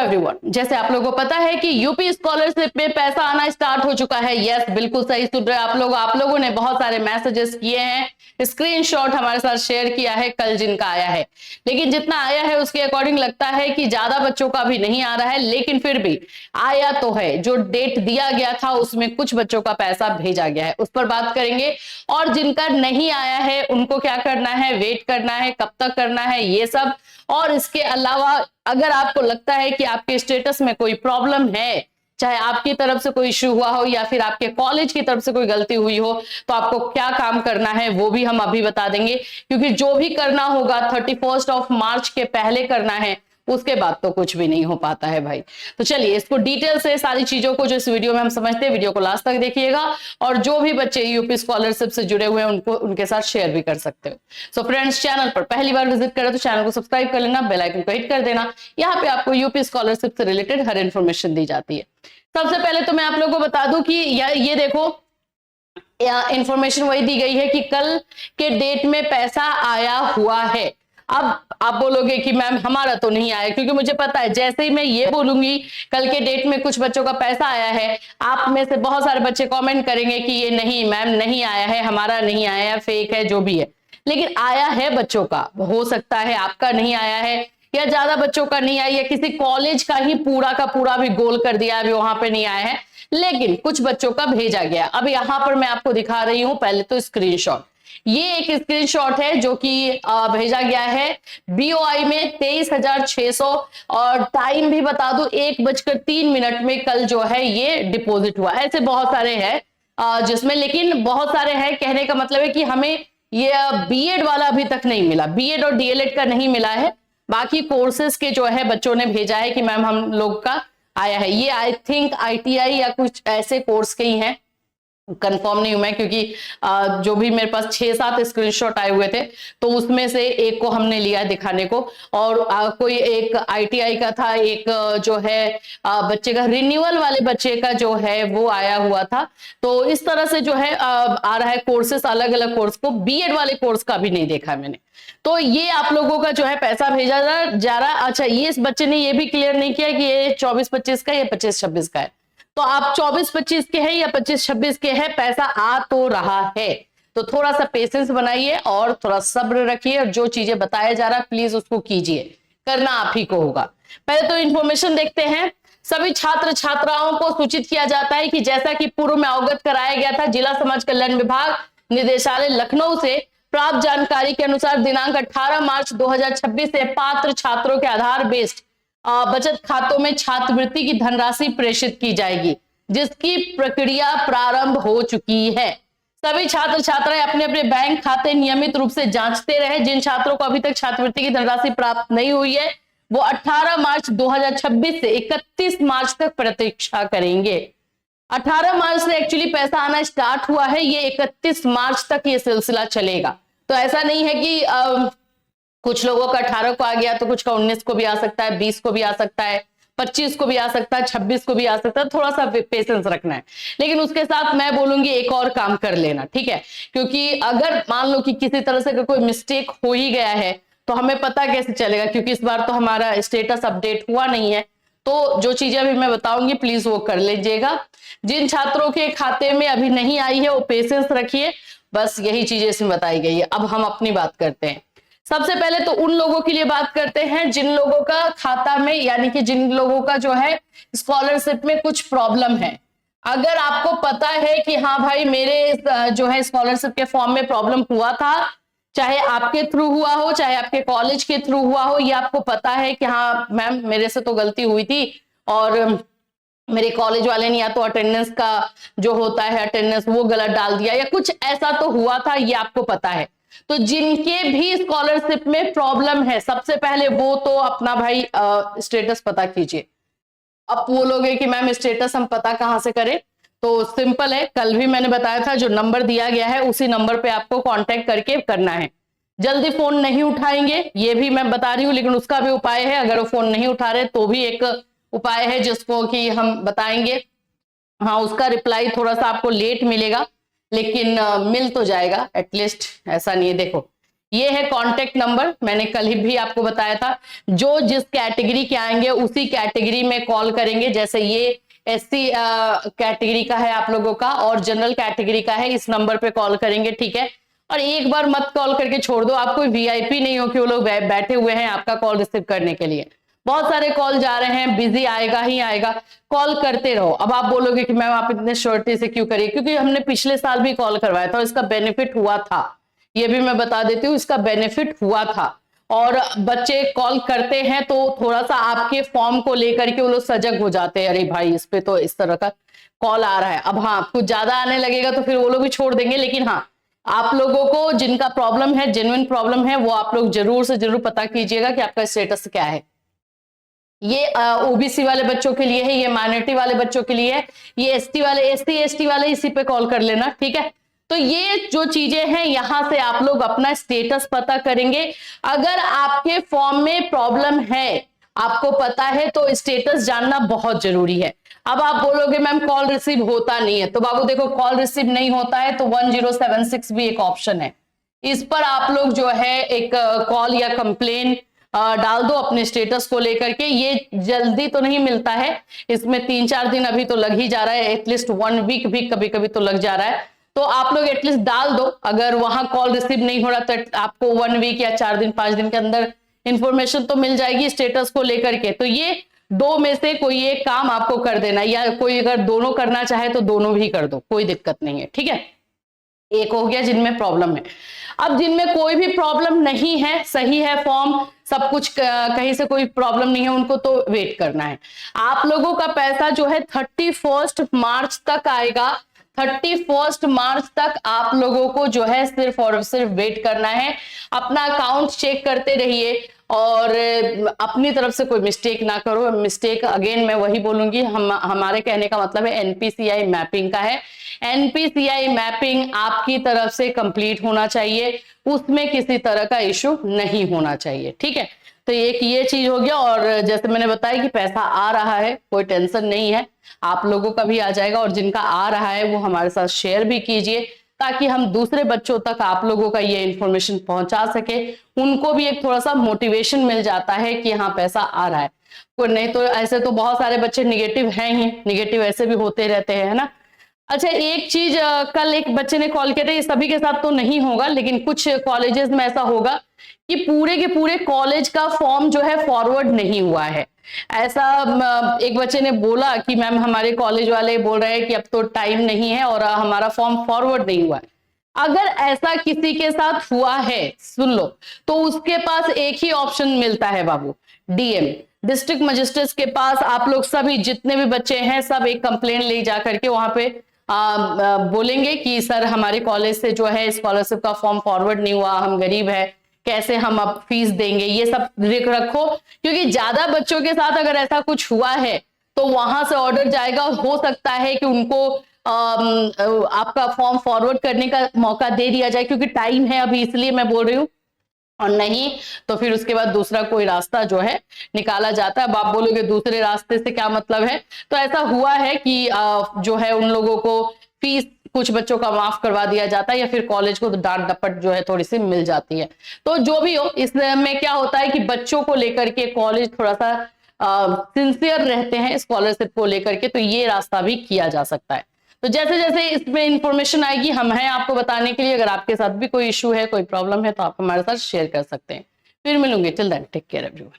Everyone, जैसे आप लोगों को पता है कि यूपी स्कॉलरशिप में पैसा आना स्टार्ट हो चुका है। यस, बिल्कुल सही सुन रहे हैं आप लोगों ने बहुत सारे मैसेजेस किए हैं, स्क्रीनशॉट हमारे साथ शेयर किया है कल जिनका आया है। लेकिन जितना आया है उसके अकॉर्डिंग लगता है कि ज्यादा बच्चों का भी नहीं आ रहा है, लेकिन फिर भी आया तो है। जो डेट दिया गया था उसमें कुछ बच्चों का पैसा भेजा गया है, उस पर बात करेंगे। और जिनका नहीं आया है उनको क्या करना है, वेट करना है, कब तक करना है, ये सब। और इसके अलावा अगर आपको लगता है कि आपके स्टेटस में कोई प्रॉब्लम है, चाहे आपकी तरफ से कोई इश्यू हुआ हो या फिर आपके कॉलेज की तरफ से कोई गलती हुई हो, तो आपको क्या काम करना है वो भी हम अभी बता देंगे। क्योंकि जो भी करना होगा 31 मार्च के पहले करना है, उसके बाद तो कुछ भी नहीं हो पाता है भाई। तो चलिए इसको डिटेल से सारी चीजों को जो इस वीडियो में हम समझते हैं, वीडियो को लास्ट तक देखिएगा। और जो भी बच्चे यूपी स्कॉलरशिप से जुड़े हुए हैं उनको उनके साथ शेयर भी कर सकते हो। सो फ्रेंड्स, चैनल पर पहली बार विजिट करें तो चैनल को सब्सक्राइब कर लेना, बेल आइकन को हिट कर देना। यहाँ पे आपको यूपी स्कॉलरशिप से रिलेटेड हर इंफॉर्मेशन दी जाती है। सबसे पहले तो मैं आप लोगों को बता दूं कि ये देखो, इंफॉर्मेशन वही दी गई है कि कल के डेट में पैसा आया हुआ है। अब आप बोलोगे कि मैम हमारा तो नहीं आया, क्योंकि मुझे पता है जैसे ही मैं ये बोलूंगी कल के डेट में कुछ बच्चों का पैसा आया है, आप में से बहुत सारे बच्चे कमेंट करेंगे कि ये नहीं मैम नहीं आया है, हमारा नहीं आया है, फेक है, जो भी है। लेकिन आया है बच्चों का, हो सकता है आपका नहीं आया है या ज्यादा बच्चों का नहीं आया, या किसी कॉलेज का ही पूरा का पूरा भी गोल कर दिया अभी वहां पे नहीं आया है, लेकिन कुछ बच्चों का भेजा गया। अब यहां पर मैं आपको दिखा रही हूं पहले तो स्क्रीनशॉट। ये एक स्क्रीनशॉट है जो कि भेजा गया है बीओआई में 23,600, और टाइम भी बता दूं 1:03 में कल जो है ये डिपॉजिट हुआ। ऐसे बहुत सारे हैं जिसमें, लेकिन बहुत सारे हैं, कहने का मतलब है कि हमें ये बीएड वाला अभी तक नहीं मिला, बीएड और डीएलएड का नहीं मिला है। बाकी कोर्सेज के जो है बच्चों ने भेजा है कि मैम हम लोग का आया है। ये आई थिंक आईटीआई या कुछ ऐसे कोर्स के ही हैं, कंफर्म नहीं हूं मैं, क्योंकि जो भी मेरे पास 6-7 स्क्रीनशॉट आए हुए थे तो उसमें से एक को हमने लिया दिखाने को। और कोई एक आईटीआई का था, एक जो है बच्चे का रिन्यूअल वाले बच्चे का जो है वो आया हुआ था। तो इस तरह से जो है आ रहा है कोर्सेस, अलग अलग कोर्स को। बीएड वाले कोर्स का भी नहीं देखा मैंने। तो ये आप लोगों का जो है पैसा भेजा जा रहा। अच्छा, ये इस बच्चे ने ये भी क्लियर नहीं किया कि ये 24-25 का या 25-26 का है। तो आप 24-25 के हैं या 25-26 के हैं, पैसा आ तो रहा है। तो थोड़ा सा पेशेंस बनाइए और थोड़ा सब्र रखिए, और जो चीजें बताया जा रहा है प्लीज उसको कीजिए, करना आप ही को होगा। पहले तो इंफॉर्मेशन देखते हैं। सभी छात्र छात्राओं को सूचित किया जाता है कि जैसा कि पूर्व में अवगत कराया गया था, जिला समाज कल्याण विभाग निदेशालय लखनऊ से प्राप्त जानकारी के अनुसार दिनांक 18 मार्च 2026 से पात्र छात्रों के आधार बेस्ड बचत खातों में छात्रवृत्ति की धनराशि प्रेषित की जाएगी, जिसकी प्रक्रिया प्रारंभ हो चुकी है। सभी छात्र छात्राएं अपने अपने बैंक खाते नियमित रूप से जांचते रहे। जिन छात्रों को अभी तक छात्रवृत्ति की धनराशि प्राप्त नहीं हुई है वो 18 मार्च 2026 से 31 मार्च तक प्रतीक्षा करेंगे। 18 मार्च से एक्चुअली पैसा आना स्टार्ट हुआ है, ये 31 मार्च तक ये सिलसिला चलेगा। तो ऐसा नहीं है कि कुछ लोगों का 18 को आ गया तो कुछ का 19 को भी आ सकता है, 20 को भी आ सकता है, 25 को भी आ सकता है, 26 को भी आ सकता है। थोड़ा सा पेशेंस रखना है। लेकिन उसके साथ मैं बोलूंगी एक और काम कर लेना, ठीक है? क्योंकि अगर मान लो कि किसी तरह से कोई मिस्टेक हो ही गया है तो हमें पता कैसे चलेगा, क्योंकि इस बार तो हमारा स्टेटस अपडेट हुआ नहीं है। तो जो चीजें अभी मैं बताऊंगी प्लीज वो कर लीजिएगा। जिन छात्रों के खाते में अभी नहीं आई है वो पेशेंस रखिए, बस यही चीजें इसमें बताई गई है। अब हम अपनी बात करते हैं। सबसे पहले तो उन लोगों के लिए बात करते हैं जिन लोगों का खाता में, यानी कि जिन लोगों का जो है स्कॉलरशिप में कुछ प्रॉब्लम है। अगर आपको पता है कि हाँ भाई मेरे जो है स्कॉलरशिप के फॉर्म में प्रॉब्लम हुआ था, चाहे आपके थ्रू हुआ हो चाहे आपके कॉलेज के थ्रू हुआ हो, ये आपको पता है कि हाँ मैम मेरे से तो गलती हुई थी और मेरे कॉलेज वाले ने या तो अटेंडेंस का जो होता है अटेंडेंस वो गलत डाल दिया या कुछ ऐसा तो हुआ था, ये आपको पता है। तो जिनके भी स्कॉलरशिप में प्रॉब्लम है, सबसे पहले वो तो अपना भाई स्टेटस पता कीजिए। अब बोलोगे कि मैम स्टेटस हम पता कहां से करें, तो सिंपल है, कल भी मैंने बताया था, जो नंबर दिया गया है उसी नंबर पे आपको कांटेक्ट करके करना है। जल्दी फोन नहीं उठाएंगे ये भी मैं बता रही हूँ, लेकिन उसका भी उपाय है। अगर वो फोन नहीं उठा रहे तो भी एक उपाय है जिसको कि हम बताएंगे। हाँ, उसका रिप्लाई थोड़ा सा आपको लेट मिलेगा, लेकिन मिल तो जाएगा एटलीस्ट, ऐसा नहीं है। देखो ये है कॉन्टेक्ट नंबर, मैंने कल ही भी आपको बताया था। जो जिस कैटेगरी के आएंगे उसी कैटेगरी में कॉल करेंगे। जैसे ये एससी कैटेगरी का है आप लोगों का और जनरल कैटेगरी का है, इस नंबर पे कॉल करेंगे, ठीक है। और एक बार मत कॉल करके छोड़ दो, आप कोई वीआईपी नहीं हो कि वो लोग बैठे हुए हैं आपका कॉल रिसीव करने के लिए। बहुत सारे कॉल जा रहे हैं, बिजी आएगा ही आएगा, कॉल करते रहो। अब आप बोलोगे कि मैम आप इतने श्योरिटी से क्यों करिए, क्योंकि हमने पिछले साल भी कॉल करवाया था और इसका बेनिफिट हुआ था। ये भी मैं बता देती हूँ, इसका बेनिफिट हुआ था। और बच्चे कॉल करते हैं तो थोड़ा सा आपके फॉर्म को लेकर के वो लोग सजग हो जाते हैं, अरे भाई इस पे तो इस तरह का कॉल आ रहा है। अब हाँ, कुछ ज्यादा आने लगेगा तो फिर वो लोग भी छोड़ देंगे, लेकिन हाँ, आप लोगों को जिनका प्रॉब्लम है, जेन्युइन प्रॉब्लम है, वो आप लोग जरूर से जरूर पता कीजिएगा कि आपका स्टेटस क्या है। ये ओबीसी वाले बच्चों के लिए है, ये माइनॉरिटी वाले बच्चों के लिए है, ये एसटी वाले, एसटी वाले इसी पे कॉल कर लेना, ठीक है। तो ये जो चीजें हैं, यहां से आप लोग अपना स्टेटस पता करेंगे। अगर आपके फॉर्म में प्रॉब्लम है, आपको पता है, तो स्टेटस जानना बहुत जरूरी है। अब आप बोलोगे मैम कॉल रिसीव होता नहीं है, तो बाबू देखो, कॉल रिसीव नहीं होता है तो 1076 भी एक ऑप्शन है। इस पर आप लोग जो है एक कॉल या कंप्लेन डाल दो अपने स्टेटस को लेकर के। ये जल्दी तो नहीं मिलता है, इसमें 3-4 दिन अभी तो लग ही जा रहा है, एटलीस्ट 1 वीक भी कभी कभी तो लग जा रहा है। तो आप लोग एटलीस्ट डाल दो, अगर वहां कॉल रिसीव नहीं हो रहा तो आपको 1 वीक या 4 दिन 5 दिन के अंदर इंफॉर्मेशन तो मिल जाएगी स्टेटस को लेकर के। तो ये दो में से कोई एक काम आपको कर देना, या कोई अगर दोनों करना चाहे तो दोनों भी कर दो, कोई दिक्कत नहीं है, ठीक है। एक हो गया जिनमें प्रॉब्लम है। अब जिनमें कोई भी प्रॉब्लम नहीं है, सही है फॉर्म, सब कुछ कहीं से कोई प्रॉब्लम नहीं है, उनको तो वेट करना है। आप लोगों का पैसा जो है 31 मार्च तक आएगा। 31 मार्च तक आप लोगों को जो है सिर्फ और सिर्फ वेट करना है। अपना अकाउंट चेक करते रहिए और अपनी तरफ से कोई मिस्टेक ना करो। मिस्टेक अगेन मैं वही बोलूंगी, हमारे कहने का मतलब है एनपीसीआई मैपिंग का है। एनपीसीआई मैपिंग आपकी तरफ से कंप्लीट होना चाहिए, उसमें किसी तरह का इश्यू नहीं होना चाहिए, ठीक है। तो एक ये चीज हो गया। और जैसे मैंने बताया कि पैसा आ रहा है, कोई टेंशन नहीं है, आप लोगों का भी आ जाएगा। और जिनका आ रहा है वो हमारे साथ शेयर भी कीजिए, ताकि हम दूसरे बच्चों तक आप लोगों का ये इंफॉर्मेशन पहुंचा सके। उनको भी एक थोड़ा सा मोटिवेशन मिल जाता है कि हाँ पैसा आ रहा है। कोई नहीं तो ऐसे तो बहुत सारे बच्चे निगेटिव हैं ही, निगेटिव ऐसे भी होते रहते हैं, है ना। अच्छा, एक चीज कल एक बच्चे ने कॉल किया था, ये सभी के साथ तो नहीं होगा, लेकिन कुछ कॉलेजेस में ऐसा होगा कि पूरे के पूरे कॉलेज का फॉर्म जो है फॉरवर्ड नहीं हुआ है। ऐसा एक बच्चे ने बोला कि मैम हमारे कॉलेज वाले बोल रहे हैं कि अब तो टाइम नहीं है और हमारा फॉर्म फॉरवर्ड नहीं हुआ है। अगर ऐसा किसी के साथ हुआ है, सुन लो, तो उसके पास एक ही ऑप्शन मिलता है बाबू, डीएम, डिस्ट्रिक्ट मजिस्ट्रेट के पास आप लोग सभी जितने भी बच्चे हैं सब एक कंप्लेन ले जा करके वहां पे बोलेंगे कि सर हमारे कॉलेज से जो है स्कॉलरशिप का फॉर्म फॉरवर्ड नहीं हुआ, हम गरीब है, कैसे हम अब फीस देंगे, ये सब रखो। क्योंकि ज्यादा बच्चों के साथ अगर ऐसा कुछ हुआ है तो वहां से ऑर्डर जाएगा और हो सकता है कि उनको आपका फॉर्म फॉरवर्ड करने का मौका दे दिया जाए, क्योंकि टाइम है अभी, इसलिए मैं बोल रही हूँ। और नहीं तो फिर उसके बाद दूसरा कोई रास्ता जो है निकाला जाता है। अब आप बोलोगे दूसरे रास्ते से क्या मतलब है, तो ऐसा हुआ है कि जो है उन लोगों को फीस कुछ बच्चों का माफ करवा दिया जाता है, या फिर कॉलेज को डांट डपट जो है थोड़ी सी मिल जाती है। तो जो भी हो, इसमें क्या होता है कि बच्चों को लेकर के कॉलेज थोड़ा सा सिंसियर रहते हैं स्कॉलरशिप को लेकर के, तो ये रास्ता भी किया जा सकता है। तो जैसे जैसे इसमें इंफॉर्मेशन आएगी हम हैं आपको बताने के लिए। अगर आपके साथ भी कोई इश्यू है, कोई प्रॉब्लम है, तो आप हमारे साथ शेयर कर सकते हैं। फिर मिलूंगी, till then take care everyone.